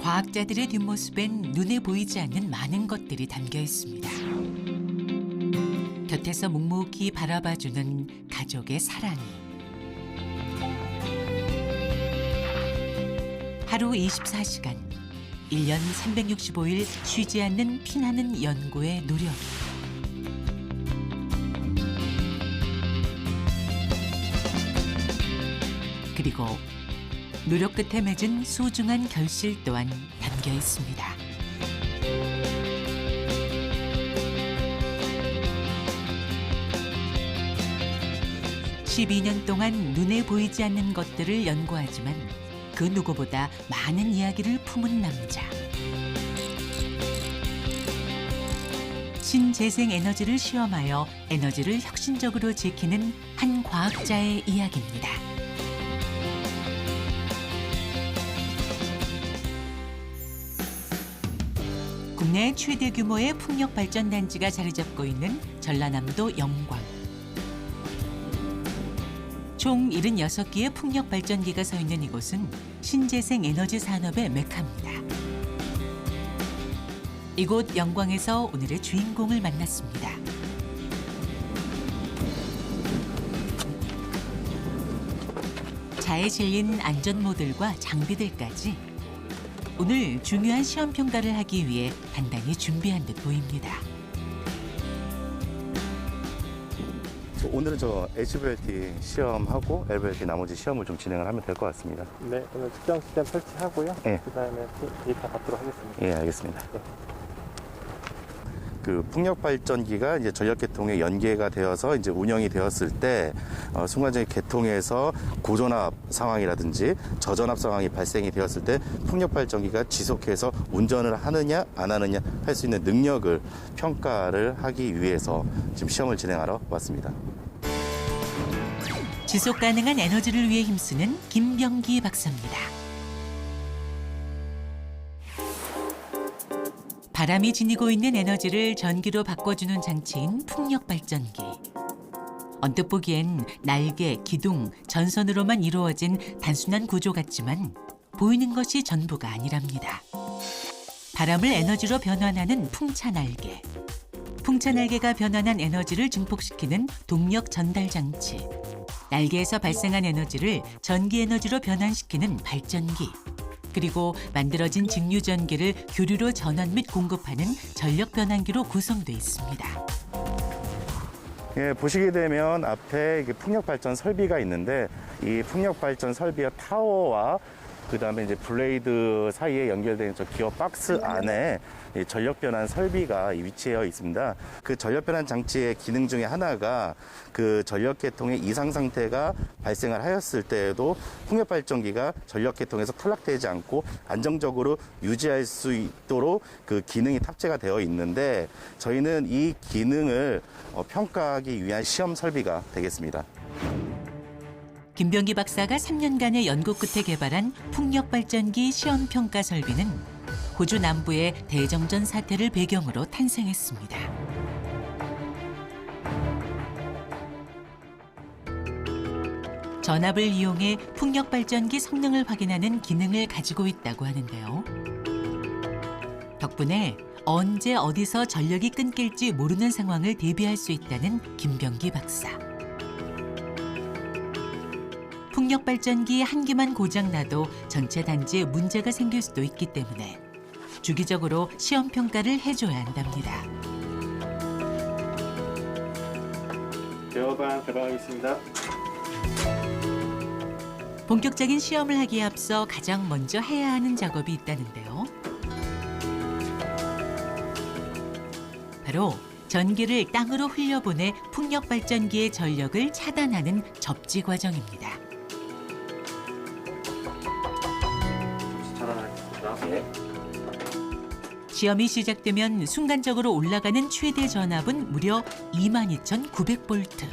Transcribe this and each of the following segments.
과학자들의 뒷모습엔 눈에 보이지 않는 많은 것들이 담겨 있습니다. 곁에서 묵묵히 바라봐주는 가족의 사랑이. 하루 24시간, 1년 365일 쉬지 않는 피나는 연구의 노력. 그리고 노력 끝에 맺은 소중한 결실 또한 담겨 있습니다. (12년) 동안 눈에 보이지 않는 것들을 연구하지만 그 누구보다 많은 이야기를 품은 남자. 신재생 에너지를 시험하여 에너지를 혁신적으로 지키는 한 과학자의 이야기입니다. 국내 최대 규모의 풍력 발전 단지가 자리 잡고 있는 전라남도 영광. 총 76개의 풍력 발전기가 서 있는 이곳은 신재생 에너지 산업의 메카입니다. 이곳 영광에서 오늘의 주인공을 만났습니다. 자에 실린 안전모들과 장비들까지 오늘 중요한 시험 평가를 하기 위해 단단히 준비한 듯 보입니다. 오늘은 저 HVLT 시험하고 LVLT 나머지 시험을 좀 진행을 하면 될 것 같습니다. 네, 오늘 측정 시스템 설치하고요. 네. 그다음에 데이터 받도록 하겠습니다. 예, 알겠습니다. 네. 그 풍력 발전기가 이제 전력 계통에 연계가 되어서 이제 운영이 되었을 때 순간적인 계통에서 고전압 상황이라든지 저전압 상황이 발생이 되었을 때 풍력 발전기가 지속해서 운전을 하느냐 안 하느냐 할 수 있는 능력을 평가를 하기 위해서 지금 시험을 진행하러 왔습니다. 지속 가능한 에너지를 위해 힘쓰는 김병기 박사입니다. 바람이 지니고 있는 에너지를 전기로 바꿔주는 장치인 풍력 발전기. 언뜻 보기엔 날개, 기둥, 전선으로만 이루어진 단순한 구조 같지만 보이는 것이 전부가 아니랍니다. 바람을 에너지로 변환하는 풍차 날개. 풍차 날개가 변환한 에너지를 증폭시키는 동력 전달 장치. 날개에서 발생한 에너지를 전기 에너지로 변환시키는 발전기. 그리고 만들어진 직류 전기를 교류로 전환 및 공급하는 전력 변환기로 구성되어 있습니다. 예, 보시게 되면 앞에 풍력 발전 설비가 있는데 이 풍력 발전 설비와 타워와 그다음에 이제 블레이드 사이에 연결된 저 기어 박스 안에 이 전력 변환 설비가 위치해 있습니다. 그 전력 변환 장치의 기능 중에 하나가 그 전력 계통의 이상 상태가 발생을 하였을 때에도 풍력 발전기가 전력 계통에서 탈락되지 않고 안정적으로 유지할 수 있도록 그 기능이 탑재가 되어 있는데 저희는 이 기능을 평가하기 위한 시험 설비가 되겠습니다. 김병기 박사가 3년간의 연구 끝에 개발한 풍력 발전기 시험 평가 설비는 호주 남부의 대정전 사태를 배경으로 탄생했습니다. 전압을 이용해 풍력 발전기 성능을 확인하는 기능을 가지고 있다고 하는데요. 덕분에 언제 어디서 전력이 끊길지 모르는 상황을 대비할 수 있다는 김병기 박사. 풍력 발전기 한 기만 고장나도 전체 단지에 문제가 생길 수도 있기 때문에 주기적으로 시험 평가를 해줘야 한답니다. 제어반 개방하겠습니다. 본격적인 시험을 하기에 앞서 가장 먼저 해야 하는 작업이 있다는데요. 바로 전기를 땅으로 흘려보내 풍력 발전기의 전력을 차단하는 접지 과정입니다. 시험이 시작되면 순간적으로 올라가는 최대 전압은 무려 22,900V.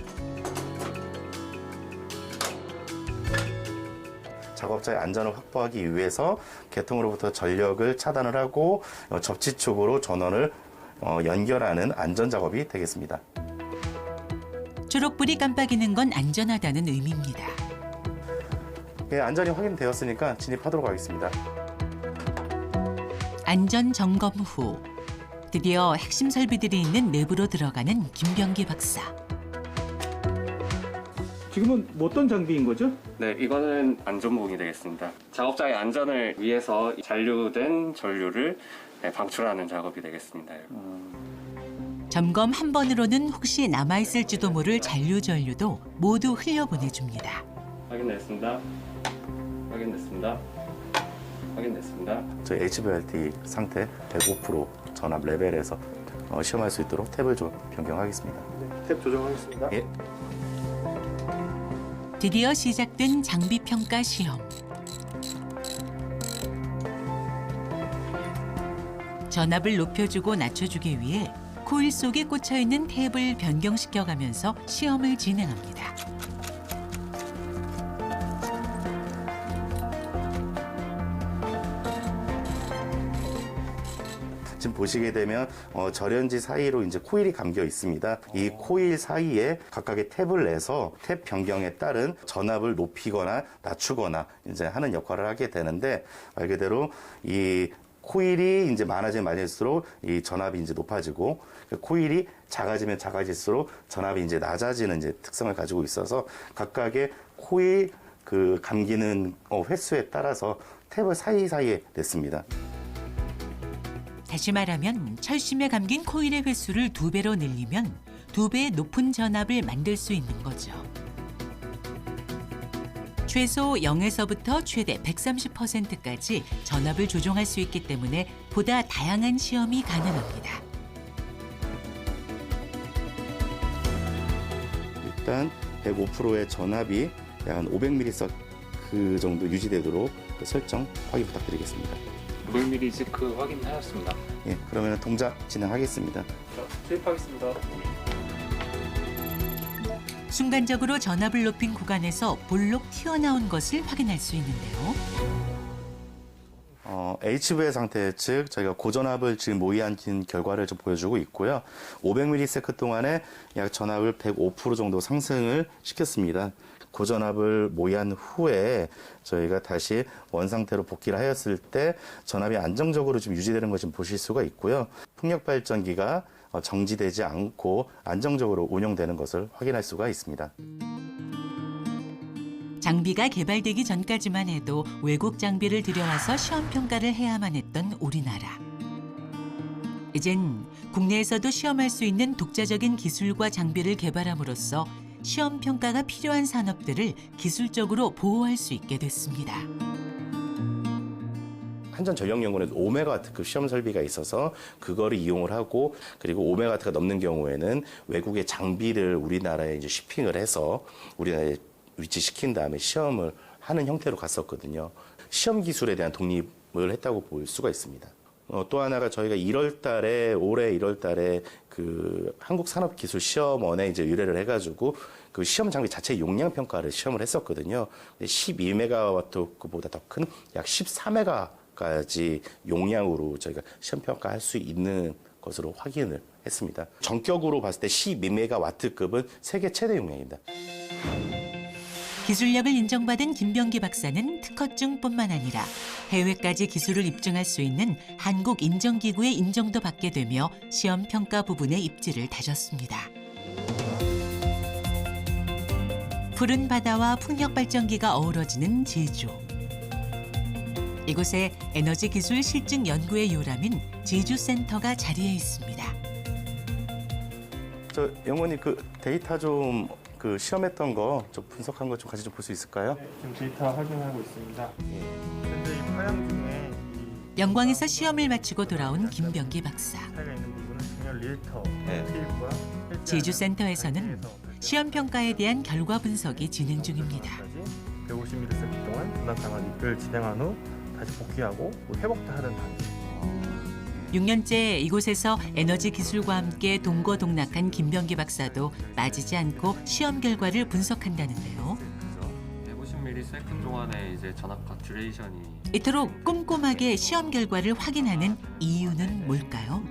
작업자의 안전을 확보하기 위해서 계통으로부터 전력을 차단을 하고 접지 쪽으로 전원을 연결하는 안전 작업이 되겠습니다. 초록불이 깜빡이는 건 안전하다는 의미입니다. 예, 안전이 확인되었으니까 진입하도록 하겠습니다. 안전 점검 후 드디어 핵심 설비들이 있는 내부로 들어가는 김병기 박사. 지금은 뭐 어떤 장비인 거죠? 네, 이거는 안전부분이 되겠습니다. 작업자의 안전을 위해서 잔류된 전류를 방출하는 작업이 되겠습니다. 점검 한 번으로는 혹시 남아있을지도 모를 잔류전류도 모두 흘려보내줍니다. 확인됐습니다. 확인됐습니다. 확인됐습니다. 저희 HVRT 상태 105% 전압 레벨에서 시험할 수 있도록 탭을 좀 변경하겠습니다. 네, 탭 조정하겠습니다. 예. 드디어 시작된 장비 평가 시험. 전압을 높여주고 낮춰주기 위해 코일 속에 꽂혀있는 탭을 변경시켜가면서 시험을 진행합니다. 지금 보시게 되면 절연지 사이로 이제 코일이 감겨 있습니다. 이 코일 사이에 각각의 탭을 내서 탭 변경에 따른 전압을 높이거나 낮추거나 이제 하는 역할을 하게 되는데, 말 그대로 이 코일이 이제 많아지면 많아질수록 이 전압이 이제 높아지고, 코일이 작아지면 작아질수록 전압이 이제 낮아지는 이제 특성을 가지고 있어서 각각의 코일 그 감기는 횟수에 따라서 탭을 사이사이에 냈습니다. 다시 말하면 철심에 감긴 코일의 횟수를 2배로 늘리면 2배의 높은 전압을 만들 수 있는 거죠. 최소 0에서부터 최대 130%까지 전압을 조종할 수 있기 때문에 보다 다양한 시험이 가능합니다. 일단 105%의 전압이 약 한 500mS 그 정도 유지되도록 설정 확인 부탁드리겠습니다. 500mm 체크 확인하였습니다. 예, 그러면 동작 진행하겠습니다. 투입하겠습니다. 순간적으로 전압을 높인 구간에서 볼록 튀어나온 것을 확인할 수 있는데요. HV의 상태, 즉 저희가 고전압을 지금 모의한 결과를 좀 보여주고 있고요. 500ms 동안에 약 전압을 105% 정도 상승을 시켰습니다. 고전압을 모의한 후에 저희가 다시 원상태로 복귀를 하였을 때 전압이 안정적으로 좀 유지되는 것을 보실 수가 있고요. 풍력 발전기가 정지되지 않고 안정적으로 운영되는 것을 확인할 수가 있습니다. 장비가 개발되기 전까지만 해도 외국 장비를 들여와서 시험 평가를 해야만 했던 우리나라. 이젠 국내에서도 시험할 수 있는 독자적인 기술과 장비를 개발함으로써 시험 평가가 필요한 산업들을 기술적으로 보호할 수 있게 됐습니다. 한전전력연구원에도 5메가와트급 시험 설비가 있어서 그거를 이용을 하고, 그리고 5메가와트가 넘는 경우에는 외국의 장비를 우리나라에 이제 shipping을 해서 우리나라에 위치시킨 다음에 시험을 하는 형태로 갔었거든요. 시험 기술에 대한 독립을 했다고 볼 수가 있습니다. 또 하나가 저희가 올해 1월 달에 그 한국산업기술시험원에 이제 의뢰를 해가지고 그 시험 장비 자체 용량 평가를 시험을 했었거든요. 12메가와트보다 더 큰 약 14메가까지 용량으로 저희가 시험 평가할 수 있는 것으로 확인을 했습니다. 전격으로 봤을 때 12메가와트급은 세계 최대 용량입니다. 기술력을 인정받은 김병기 박사는 특허증뿐만 아니라 해외까지 기술을 입증할 수 있는 한국인정기구의 인정도 받게 되며 시험 평가 부분에 입지를 다졌습니다. 푸른 바다와 풍력 발전기가 어우러지는 제주. 이곳에 에너지 기술 실증 연구의 요람인 제주센터가 자리해 있습니다. 저 영원님 그 데이터 좀 그 시험했던 거 좀 분석한 거 좀 같이 좀 볼 수 있을까요? 네, 지금 데이터 확인하고 있습니다. 현재 이 파양 중에 영광에서 시험을 마치고 돌아온 김병기 박사. 차이가 있는 부분은 그냥 리액터 네. 투입과 제주센터에서는 시험 평가에 대한 결과 분석이 진행 중입니다. 150ms 동안 분당 상하기를 진행한 후 다시 복귀하고 회복도 하는 단계. 6년째 이곳에서 에너지 기술과 함께 동고동락한 김병기 박사도 빠지지 않고 시험 결과를 분석한다는데요. 150ms 동안에 이제 전압과 듀레이션이 이토록 꼼꼼하게 시험 결과를 확인하는 이유는 뭘까요?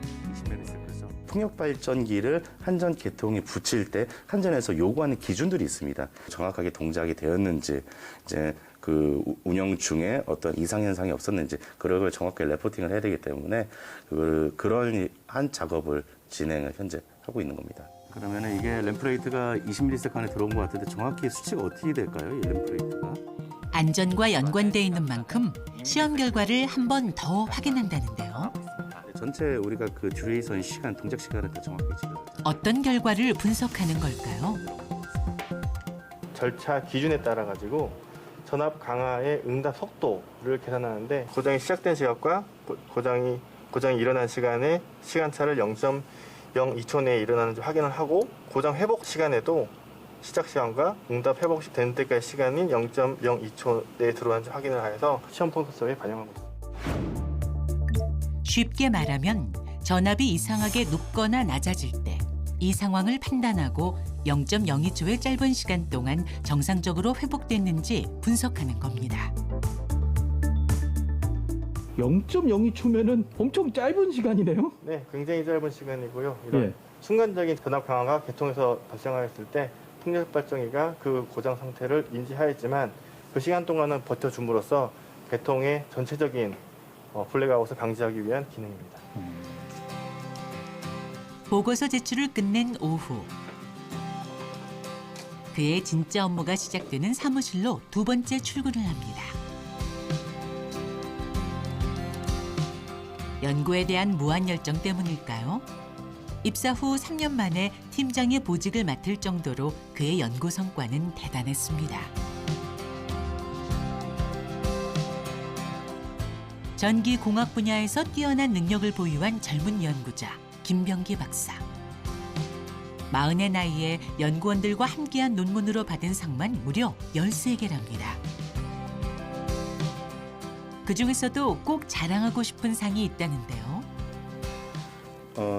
풍력 발전기를 한전 계통에 붙일 때 한전에서 요구하는 기준들이 있습니다. 정확하게 동작이 되었는지, 이제 운영 중에 어떤 이상 현상이 없었는지 그런 걸 정확하게 레포팅을 해야 되기 때문에 그런 한 작업을 진행을 현재 하고 있는 겁니다. 그러면 이게 램프레이트가 20ms 안에 들어온 것 같은데 정확히 수치가 어떻게 될까요? 이 램프레이트가? 안전과 연관돼 있는 만큼 시험 결과를 한 번 더 확인한다는데요. 전체 우리가 그 듀레이션 시간, 동작 시간을 다 정확히 지켜요. 어떤 결과를 분석하는 걸까요? 절차 기준에 따라 가지고 전압 강화의 응답 속도를 계산하는데 고장이 시작된 시각과 고장이 일어난 시간의 시간차를 0.02초 내에 일어나는지 확인을 하고 고장 회복 시간에도 시작 시간과 응답 회복된 때까지 시간인 0.02초 내에 들어왔는지 확인을 해서 시험 통과서에 반영하고 있습니다. 쉽게 말하면 전압이 이상하게 높거나 낮아질 때 이 상황을 판단하고 0.02초의 짧은 시간 동안 정상적으로 회복됐는지 분석하는 겁니다. 0.02초면은 엄청 짧은 시간이네요. 네, 굉장히 짧은 시간이고요. 이런 예. 순간적인 전압 강화가 계통에서 발생하였을 때 풍력 발전기가 그 고장 상태를 인지하였지만 그 시간 동안은 버텨줌으로써 계통의 전체적인 블랙아웃을 방지하기 위한 기능입니다. 보고서 제출을 끝낸 오후. 그의 진짜 업무가 시작되는 사무실로 두 번째 출근을 합니다. 연구에 대한 무한 열정 때문일까요? 입사 후 3년 만에 팀장의 보직을 맡을 정도로 그의 연구 성과는 대단했습니다. 전기공학 분야에서 뛰어난 능력을 보유한 젊은 연구자 김병기 박사. 40의 나이에 연구원들과 함께한 논문으로 받은 상만 무려 13개랍니다. 그중에서도 꼭 자랑하고 싶은 상이 있다는데요.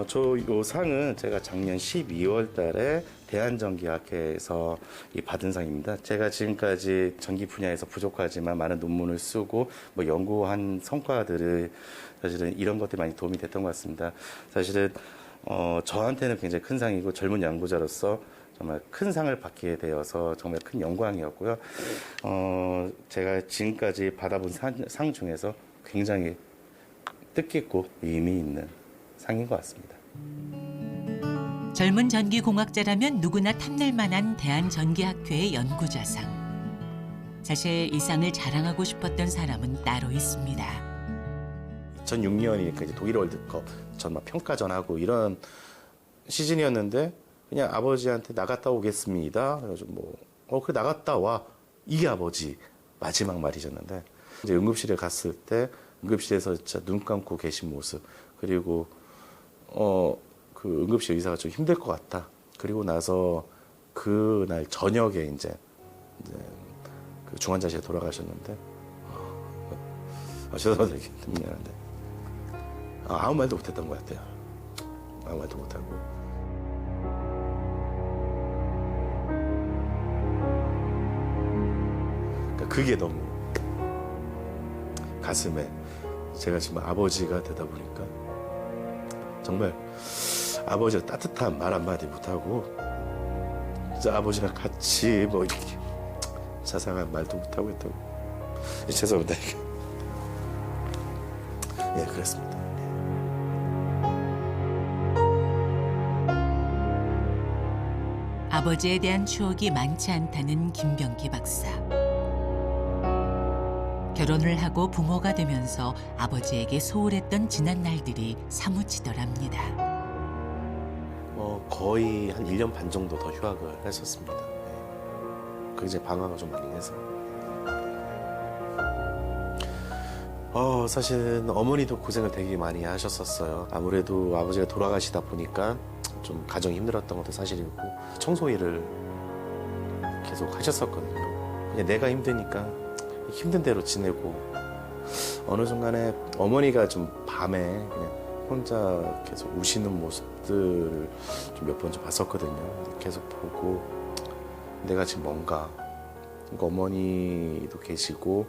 저 요 상은 제가 작년 12월 달에 대한전기학회에서 받은 상입니다. 제가 지금까지 전기 분야에서 부족하지만 많은 논문을 쓰고 연구한 성과들을 사실은 이런 것들이 많이 도움이 됐던 것 같습니다. 사실은 저한테는 굉장히 큰 상이고 젊은 연구자로서 정말 큰 상을 받게 되어서 정말 큰 영광이었고요. 제가 지금까지 받아본 상 중에서 굉장히 뜻깊고 의미 있는 상인 것 같습니다. 젊은 전기공학자라면 누구나 탐낼 만한 대한전기학회의 연구자상. 사실 이 상을 자랑하고 싶었던 사람은 따로 있습니다. 2006년이니까 이제 독일 월드컵 전 막 평가전하고 이런 시즌이었는데 그냥 아버지한테 나갔다 오겠습니다. 그래가지고 그래 나갔다 와. 이게 아버지 마지막 말이셨는데 이제 응급실에 갔을 때 응급실에서 진짜 눈 감고 계신 모습 그리고 그 응급실 의사가 좀 힘들 것 같다. 그리고 나서 그날 저녁에 이제 그 중환자실에 돌아가셨는데 죄송합니다. 이렇게 미안한데 아무 말도 못했던 것 같아요. 아무 말도 못하고. 그러니까 그게 너무 가슴에 제가 지금 아버지가 되다 보니까 정말 아버지가 따뜻한 말 한마디 못하고 진짜 아버지랑 같이 이렇게 자상한 말도 못하고 했다고. 죄송합니다. 예, 그랬습니다. 아버지에 대한 추억이 많지 않다는 김병기 박사. 결혼을 하고 부모가 되면서 아버지에게 소홀했던 지난 날들이 사무치더랍니다. 거의 한 1년 반 정도 더 휴학을 했었습니다. 그 이제 방학을 좀 많이 해서. 사실은 어머니도 고생을 되게 많이 하셨었어요. 아무래도 아버지가 돌아가시다 보니까 좀 가정이 힘들었던 것도 사실이고 청소 일을 계속 하셨었거든요. 그냥 내가 힘드니까 힘든 대로 지내고 어느 순간에 어머니가 좀 밤에 그냥 혼자 계속 우시는 모습들을 좀 몇 번 좀 봤었거든요. 계속 보고 내가 지금 뭔가 그러니까 어머니도 계시고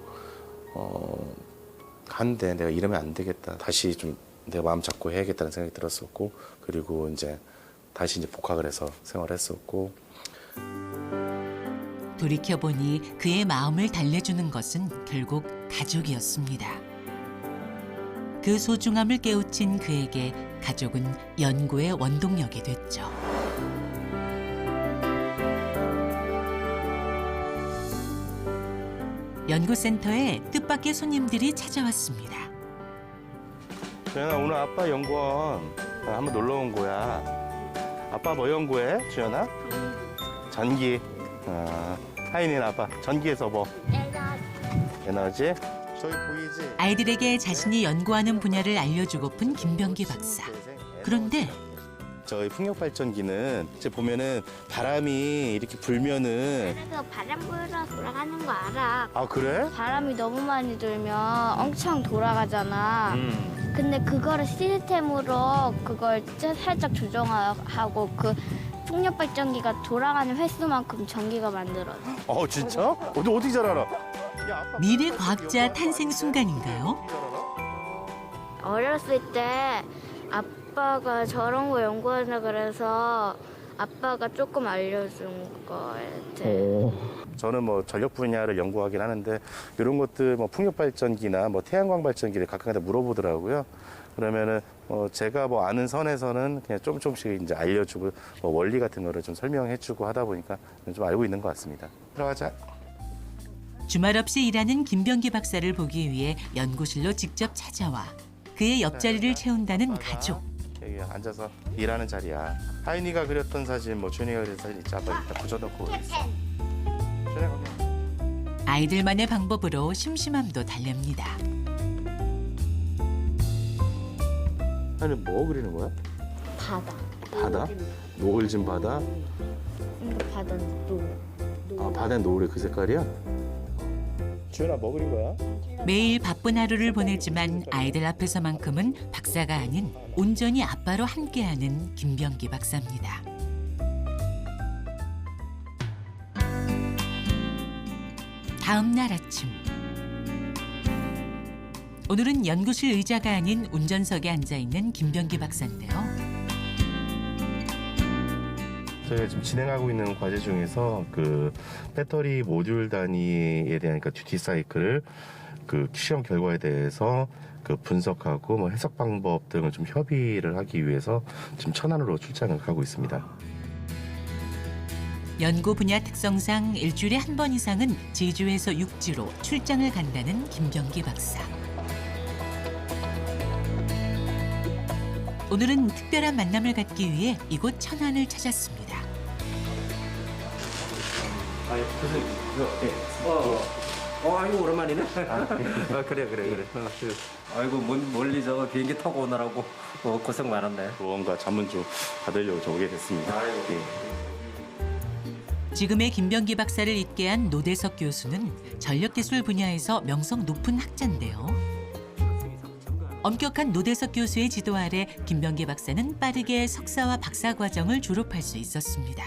한데 내가 이러면 안 되겠다. 다시 좀 내가 마음 잡고 해야겠다는 생각이 들었었고 그리고 이제 다시 이제 복학을 해서 생활했었고 돌이켜보니 그의 마음을 달래주는 것은 결국 가족이었습니다. 그 소중함을 깨우친 그에게 가족은 연구의 원동력이 됐죠. 연구센터에 뜻밖의 손님들이 찾아왔습니다. 주연아, 오늘 아빠 연구원 한번 놀러 온 거야. 아빠 뭐 연구해, 주연아? 전기. 하인이는 아빠 전기에서 뭐? 에너지. 저기 보이지? 아이들에게 자신이 연구하는 분야를 알려주고픈 김병기 박사. 그런데 저희 풍력발전기는 이제 보면은 바람이 이렇게 불면은 그래서 바람 불어서 돌아가는 거 알아. 아 그래? 바람이 너무 많이 들면 엄청 돌아가잖아. 근데 그거를 시스템으로 그걸 살짝 조정하고 그 풍력 발전기가 돌아가는 횟수만큼 전기가 만들어져. 진짜? 어떻게 잘 알아? 야, 아빠 미래 과학자 탄생 순간인가요? 어렸을 때 아빠가 저런 거 연구한다 그래서 아빠가 조금 알려준 거 같아. 저는 뭐 전력 분야를 연구하긴 하는데 이런 것들 뭐 풍력 발전기나 뭐 태양광 발전기를 각각한테 물어보더라고요. 그러면은 제가 뭐 아는 선에서는 그냥 조금씩 이제 알려주고 뭐 원리 같은 거를 좀 설명해주고 하다 보니까 좀 알고 있는 것 같습니다. 들어가자. 주말 없이 일하는 김병기 박사를 보기 위해 연구실로 직접 찾아와 그의 옆자리를 채운다는 가족. 여기 앉아서 일하는 자리야. 하인이가 그렸던 사진, 뭐 준이가 그린 사진 있지. 아빠 일단 붙여놓고 있어. 준이가 거기. 아이들만의 방법으로 심심함도 달랩니다. 하인이 뭐 그리는 거야? 바다. 바다? 노을진 바다? 바다 노. 바다에 노을이 그 색깔이야? 주연아 뭐 그린 거야? 매일 바쁜 하루를 보내지만 아이들 앞에서만큼은 박사가 아닌 온전히 아빠로 함께하는 김병기 박사입니다. 다음 날 아침. 오늘은 연구실 의자가 아닌 운전석에 앉아있는 김병기 박사인데요. 저희가 지금 진행하고 있는 과제 중에서 그 배터리 모듈 단위에 대한 그러니까 듀티 사이클을 그 시험 결과에 대해서 그 분석하고 뭐 해석 방법 등을 좀 협의를 하기 위해서 지금 천안으로 출장을 가고 있습니다. 연구 분야 특성상 일주일에 한 번 이상은 제주에서 육지로 출장을 간다는 김병기 박사. 오늘은 특별한 만남을 갖기 위해 이곳 천안을 찾았습니다. 아이고 오랜만이네. 그래. 아이고 멀리 저거 비행기 타고 오느라고 고생 많았네. 조언과 자문 좀 받으려고 저 오게 됐습니다. 지금의 김병기 박사를 있게 한 노대석 교수는 전력기술 분야에서 명성 높은 학자인데요. 엄격한 노대석 교수의 지도 아래 김병기 박사는 빠르게 석사와 박사 과정을 졸업할 수 있었습니다.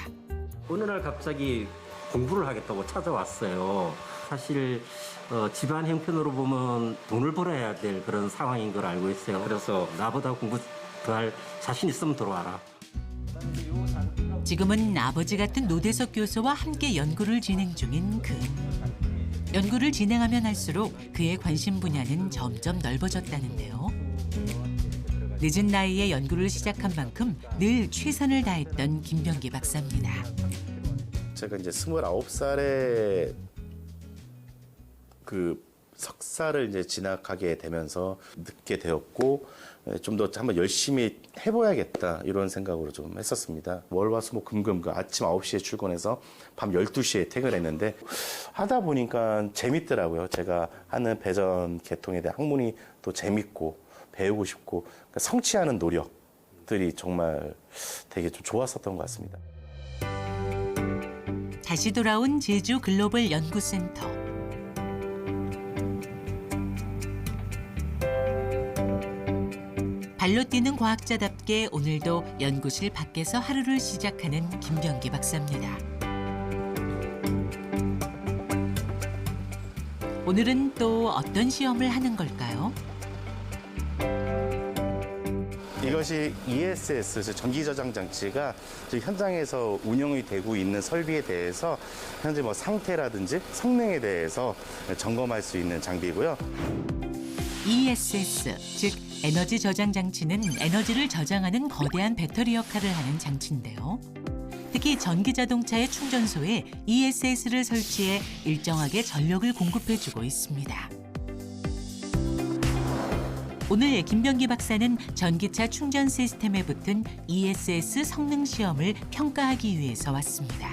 어느 날 갑자기 공부를 하겠다고 찾아왔어요. 사실 집안 형편으로 보면 돈을 벌어야 될 그런 상황인 걸 알고 있어요. 그래서 나보다 공부 더 할 자신 있으면 들어와라. 지금은 아버지 같은 노대석 교수와 함께 연구를 진행 중인 그. 연구를 진행하면 할수록 그의 관심 분야는 점점 넓어졌다는데요. 늦은 나이에 연구를 시작한 만큼 늘 최선을 다했던 김병기 박사입니다. 제가 이제 29살에 그 석사를 이제 진학하게 되면서 늦게 되었고 좀 더 한번 열심히 해봐야겠다 이런 생각으로 좀 했었습니다. 월화수목금금 그 아침 9시에 출근해서 밤 12시에 퇴근했는데 하다 보니까 재밌더라고요. 제가 하는 배전 계통에 대한 학문이 또 재밌고 배우고 싶고 그러니까 성취하는 노력들이 정말 되게 좀 좋았었던 것 같습니다. 다시 돌아온 제주 글로벌 연구센터. 발로 뛰는 과학자답게 오늘도 연구실 밖에서 하루를 시작하는 김병기 박사입니다. 오늘은 또 어떤 시험을 하는 걸까요? 이것이 ESS 전기 저장 장치가 지금 현장에서 운영이 되고 있는 설비에 대해서 현재 뭐 상태라든지 성능에 대해서 점검할 수 있는 장비고요. ESS, 즉 에너지 저장 장치는 에너지를 저장하는 거대한 배터리 역할을 하는 장치인데요. 특히 전기 자동차의 충전소에 ESS를 설치해 일정하게 전력을 공급해주고 있습니다. 오늘 김병기 박사는 전기차 충전 시스템에 붙은 ESS 성능 시험을 평가하기 위해서 왔습니다.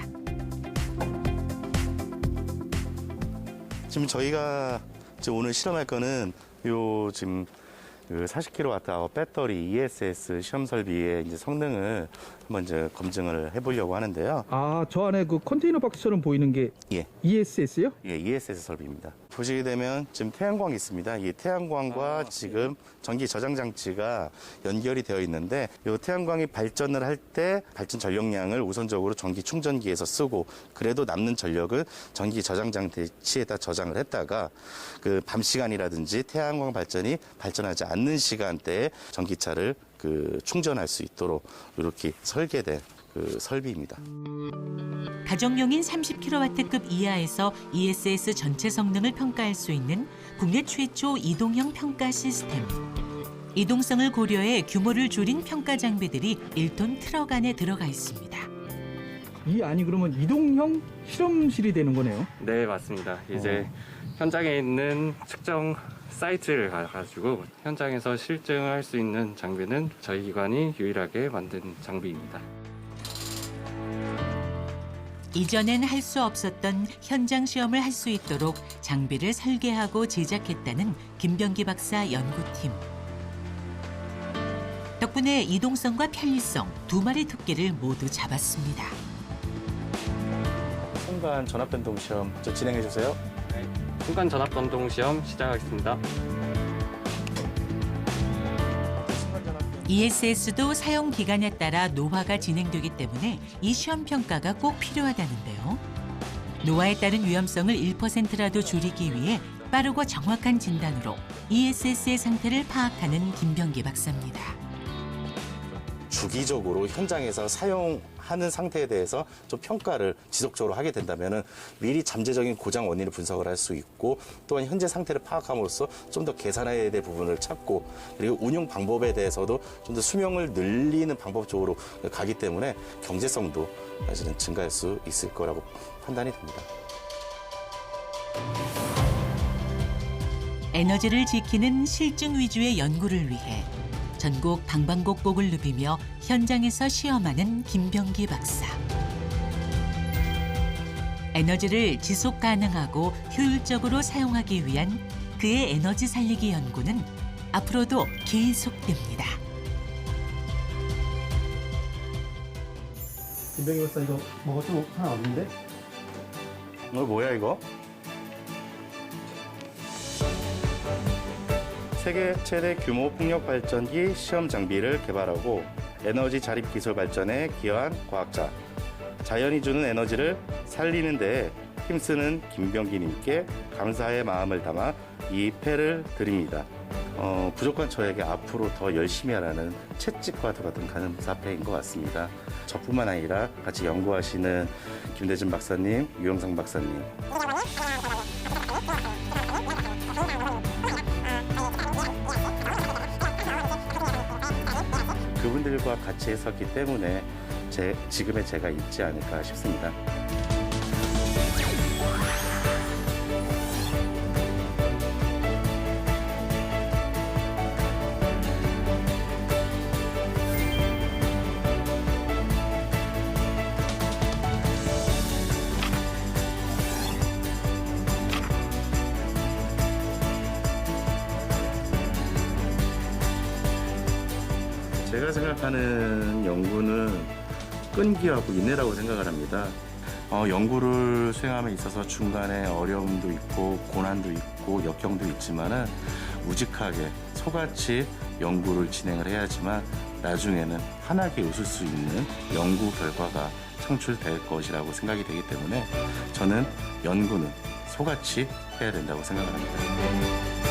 지금 저희가 오늘 실험할 거는 요 지금 그 40kWh 배터리 ESS 시험 설비의 이제 성능을 한번 이제 검증을 해보려고 하는데요. 아, 저 안에 그 컨테이너 박스처럼 보이는 게 예. ESS요? 예, ESS 설비입니다. 보시게 되면 지금 태양광이 있습니다. 이 태양광과 지금 전기 저장 장치가 연결이 되어 있는데 이 태양광이 발전을 할 때 발전 전력량을 우선적으로 전기 충전기에서 쓰고 그래도 남는 전력은 전기 저장 장치에다 저장을 했다가 그 밤 시간이라든지 태양광 발전이 발전하지 않는 시간대에 전기차를 그 충전할 수 있도록 이렇게 설계된 그 설비입니다. 가정용인 30kW급 이하에서 ESS 전체 성능을 평가할 수 있는 국내 최초 이동형 평가 시스템. 이동성을 고려해 규모를 줄인 평가 장비들이 1톤 트럭 안에 들어가 있습니다. 이 안이 그러면 이동형 실험실이 되는 거네요. 네, 맞습니다. 이제 현장에 있는 측정 사이트를 가지고 현장에서 실증할 수 있는 장비는 저희 기관이 유일하게 만든 장비입니다. 이전엔 할 수 없었던 현장 시험을 할 수 있도록 장비를 설계하고 제작했다는 김병기 박사 연구팀. 덕분에 이동성과 편리성 두 마리 토끼를 모두 잡았습니다. 순간 전압 변동 시험 좀 진행해 주세요. 순간 전압 변동 시험 시작하겠습니다. ESS도 사용 기간에 따라 노화가 진행되기 때문에 이 시험 평가가 꼭 필요하다는데요. 노화에 따른 위험성을 1%라도 줄이기 위해 빠르고 정확한 진단으로 ESS의 상태를 파악하는 김병기 박사입니다. 주기적으로 현장에서 사용하는 상태에 대해서 좀 평가를 지속적으로 하게 된다면은 미리 잠재적인 고장 원인을 분석을 할 수 있고 또한 현재 상태를 파악함으로써 좀 더 개선해야 될 부분을 찾고 그리고 운용 방법에 대해서도 좀 더 수명을 늘리는 방법 쪽으로 가기 때문에 경제성도 사실은 증가할 수 있을 거라고 판단이 됩니다. 에너지를 지키는 실증 위주의 연구를 위해 전국 방방곡곡을 누비며 현장에서 시험하는 김병기 박사. 에너지를 지속 가능하고 효율적으로 사용하기 위한 그의 에너지 살리기 연구는 앞으로도 계속됩니다. 김병기 박사 이거 뭐가 좀 하나 없는데? 뭐야 이거? 세계 최대 규모 풍력 발전기 시험 장비를 개발하고 에너지 자립 기술 발전에 기여한 과학자, 자연이 주는 에너지를 살리는 데 힘쓰는 김병기님께 감사의 마음을 담아 이 패를 드립니다. 부족한 저에게 앞으로 더 열심히 하라는 채찍과도 같은 감사패인 것 같습니다. 저뿐만 아니라 같이 연구하시는 김대준 박사님, 유영상 박사님, 그분들과 같이 했었기 때문에 지금의 제가 있지 않을까 싶습니다. 제가 생각하는 연구는 끈기하고 인내라고 생각을 합니다. 연구를 수행함에 있어서 중간에 어려움도 있고 고난도 있고 역경도 있지만은 우직하게 소같이 연구를 진행을 해야지만 나중에는 환하게 웃을 수 있는 연구 결과가 창출될 것이라고 생각이 되기 때문에 저는 연구는 소같이 해야 된다고 생각을 합니다.